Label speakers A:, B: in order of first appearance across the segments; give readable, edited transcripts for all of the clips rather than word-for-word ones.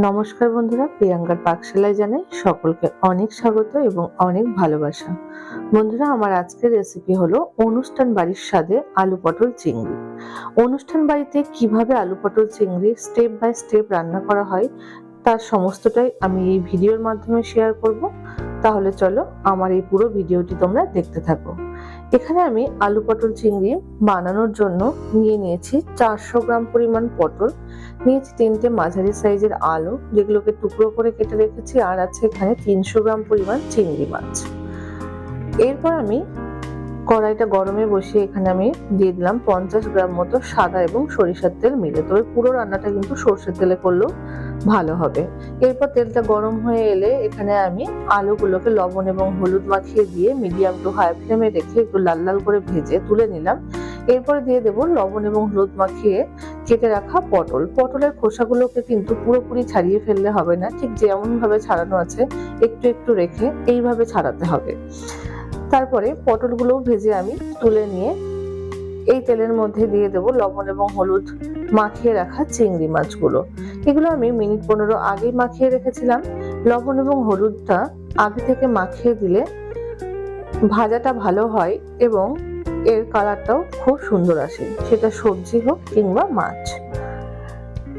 A: নমস্কার বন্ধুরা, প্রিয়াঙ্কার পাকশালায় জানাই সকলকে অনেক স্বাগত এবং অনেক ভালোবাসা। বন্ধুরা, আমার আজকের রেসিপি হলো অনুষ্ঠান বাড়ির স্বাদে আলু পটল চিংড়ি। অনুষ্ঠান বাড়িতে কিভাবে আলু পটল চিংড়ি স্টেপ বাই স্টেপ রান্না করা হয় তার সমস্তটাই আমি এই ভিডিওর মাধ্যমে শেয়ার করব। তাহলে চলো আমার এই পুরো ভিডিওটি তোমরা দেখতে থাকো। এখানে আমি আলু পটল চিংড়ি বানানোর জন্য নিয়েছি 400 গ্রাম পরিমাণ পটল, নিয়েছি 3টে মাঝারি সাইজের আলু যেগুলোকে টুকরো করে কেটে রেখেছি, আর আছে এখানে 300 গ্রাম পরিমাণ চিংড়ি মাছ। এরপর আমি কড়াইটা গরমে বসিয়ে এখানে আমি দিয়ে দিলাম 50 গ্রাম মতো সাদা এবং সরিষার তেল মিলে, তবে পুরো রান্নাটা কিন্তু সর্ষের তেলে করলেও ভালো হবে। এরপর তেলটা গরম হয়ে এলে এখানে আমি আলুগুলোকে লবণ এবং হলুদ মাখিয়ে দিয়ে মিডিয়াম টু হাই ফ্লেমে রেখে একটু লাল লাল করে ভেজে তুলে নিলাম। এরপরে দিয়ে দেব লবণ এবং হলুদ মাখিয়ে কেটে রাখা পটলের খোসাগুলোকে কিন্তু পুরোপুরি ছাড়িয়ে ফেললে হবে না, ঠিক যেমন ভাবে ছাড়ানো আছে একটু একটু রেখে এইভাবে ছাড়াতে হবে। তারপরে পটলগুলো ভেজে আমি তুলে নিয়ে এই তেলের মধ্যে দিয়ে দেব লবণ এবং হলুদ মাখিয়ে রাখা চিংড়ি মাছগুলো। এগুলো আমি মিনিট 15 আগে মাখিয়ে রেখেছিলাম। লবণ এবং হলুদটা আগে থেকে মাখিয়ে দিলে ভাজাটা ভালো হয় এবং এর কালারটাও খুব সুন্দর আসে, সেটা সবজি হোক কিংবা মাছ।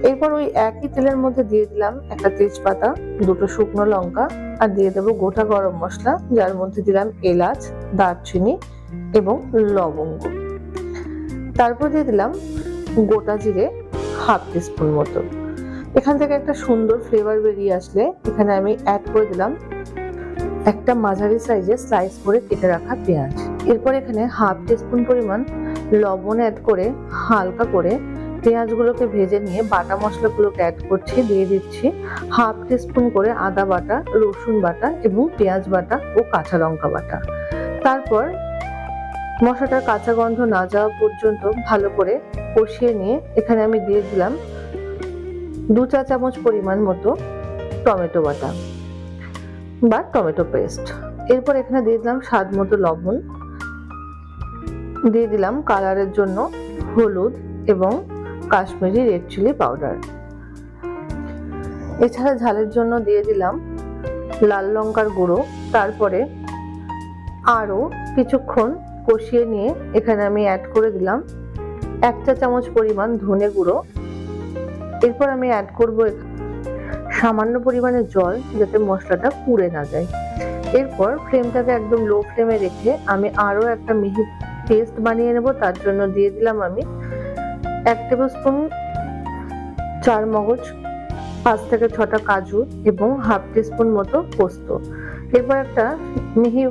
A: এরপর ওই একই তেলের মধ্যে দিয়ে দিলাম একটা তেজপাতা, 2টো শুকনো লঙ্কা, আর দিয়ে দেবো গোটা গরম মশলা, যার মধ্যে দিলাম এলাচ, দারচিনি এবং লবঙ্গ। তারপর দিয়ে দিলাম গোটা জিরে হাফ টিস্পুন মতো। এখান থেকে একটা সুন্দর ফ্লেভার বেরিয়ে আসলে এখানে আমি অ্যাড করে দিলাম একটা মাঝারি সাইজের স্লাইস করে কেটে রাখা পেঁয়াজ। এরপর এখানে হাফ টিস্পুন পরিমাণ লবণ অ্যাড করে হালকা করে পেঁয়াজগুলোকে ভেজে নিয়ে বাটা মশলাগুলোকে অ্যাড করছি। দিয়ে দিচ্ছি হাফ টিস্পুন করে আদা বাটা, রসুন বাটা এবং পেঁয়াজ বাটা ও কাঁচা লঙ্কা বাটা। তারপর মশলাটার কাঁচা গন্ধ না যাওয়া পর্যন্ত ভালো করে কষিয়ে নিয়ে এখানে আমি দিয়ে দিলাম 2 চা চামচ পরিমাণ মতো টমেটো বাটা বা টমেটো পেস্ট। এরপর এখানে দিয়ে দিলাম স্বাদ মতো লবণ, দিয়ে দিলাম কালারের জন্য হলুদ এবং কাশ্মীরি রেড চিলি পাউডার। এছাড়া ঝালের জন্য দিয়ে দিলাম লাল লঙ্কার গুঁড়ো। তারপরে আরো কিছুক্ষণ কষিয়ে নিয়ে এখানে আমি অ্যাড করে দিলাম 1 চা চামচ পরিমাণ ধনে গুঁড়ো। এরপর আমি অ্যাড করব সামান্য পরিমাণে জল, যাতে মশলাটা পুড়ে না যায়। এরপর ফ্লেমটাকে একদম লো ফ্লেমে রেখে আমি আরো একটা মিহি পেস্ট বানিয়ে নেব। তার জন্য দিয়ে দিলাম আমি 1 টেবিলস্পুন চার মগজ, 5 থেকে 6টা কাজু এবং হাফ টিস্পুন মতো পোস্ত। এরপর একটা মিহি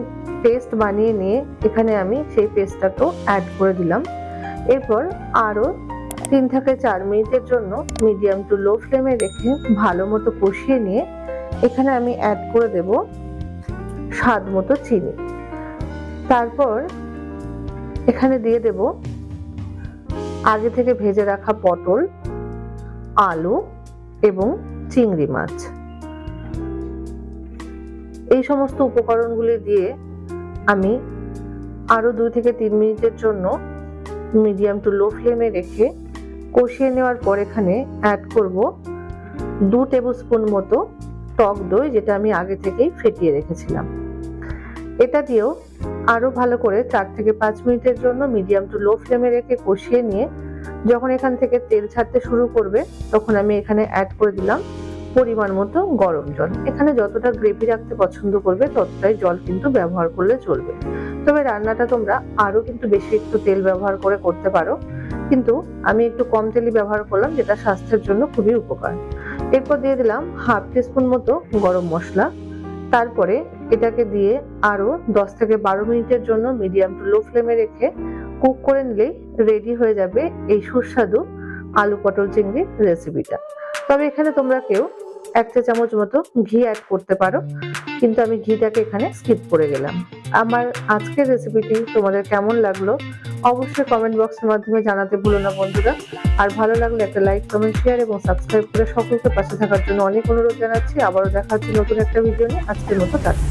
A: পেস্ট বানিয়ে নিয়ে এখানে আমি সেই পেস্টটাকেও অ্যাড করে দিলাম। এরপর আরো 3 থেকে 4 মিনিটের জন্য মিডিয়াম টু লো ফ্লেমে রেখে ভালো মতো কষিয়ে নিয়ে এখানে আমি অ্যাড করে দেব স্বাদ মতো চিনি। তারপর এখানে দিয়ে দেব আগে থেকে ভেজে রাখা পটল, আলু এবং চিংড়ি মাছ। এই সমস্ত উপকরণগুলি দিয়ে আমি আরো 2 থেকে 3 মিনিটের জন্য মিডিয়াম টু লো ফ্লেমে রেখে কষিয়ে নেওয়ার পর এখানে অ্যাড করব 2 টেবিলস্পুন মতো টক দই, যেটা আমি আগে থেকেই ফেটিয়ে রেখেছিলাম। এটা দিয়েও আরো ভালো করে 4 থেকে 5 মিনিটের জন্য মিডিয়াম টু লো ফ্লেমে রেখে কষিয়ে নিয়ে যখন এখান থেকে তেল ছাড়তে শুরু করবে তখন আমি এখানে অ্যাড করে দিলাম পরিমাণ মতো গরম জল। এখানে যতটা গ্রেভি রাখতে পছন্দ করবে ততটাই জল কিন্তু ব্যবহার করলে চলবে, তবে রান্নাটা তোমরা আরো কিন্তু বেশি একটু তেল ব্যবহার করে করতে পারো, কিন্তু আমি একটু কম তেলই ব্যবহার করলাম, যেটা স্বাস্থ্যের জন্য খুবই উপকার। এরপর দিয়ে দিলাম হাফ টিস্পুন মতো গরম মশলা। তারপরে এটাকে দিয়ে আরো 10 থেকে 12 মিনিটের জন্য মিডিয়াম টু লো ফ্লেমে রেখে কুক করে নিলেই রেডি হয়ে যাবে এই সুস্বাদু আলু পটল চিংড়ির রেসিপিটা। তবে এখানে তোমরা কেউ 1 চা চামচ মতো ঘি অ্যাড করতে পারো, কিন্তু আমি ঘিটাকে এখানে স্কিপ করে গেলাম। আমার আজকের রেসিপিটি তোমাদের কেমন লাগলো অবশ্যই কমেন্ট বক্সের মাধ্যমে জানাতে ভুলো না বন্ধুরা। আর ভালো লাগলে একটা লাইক, কমেন্ট, শেয়ার এবং সাবস্ক্রাইব করে সকলকে পাশে থাকার জন্য অনেক অনুরোধ জানাচ্ছি। আবারও দেখা হচ্ছে নতুন একটা ভিডিও নিয়ে। আজকের মতো টাটা।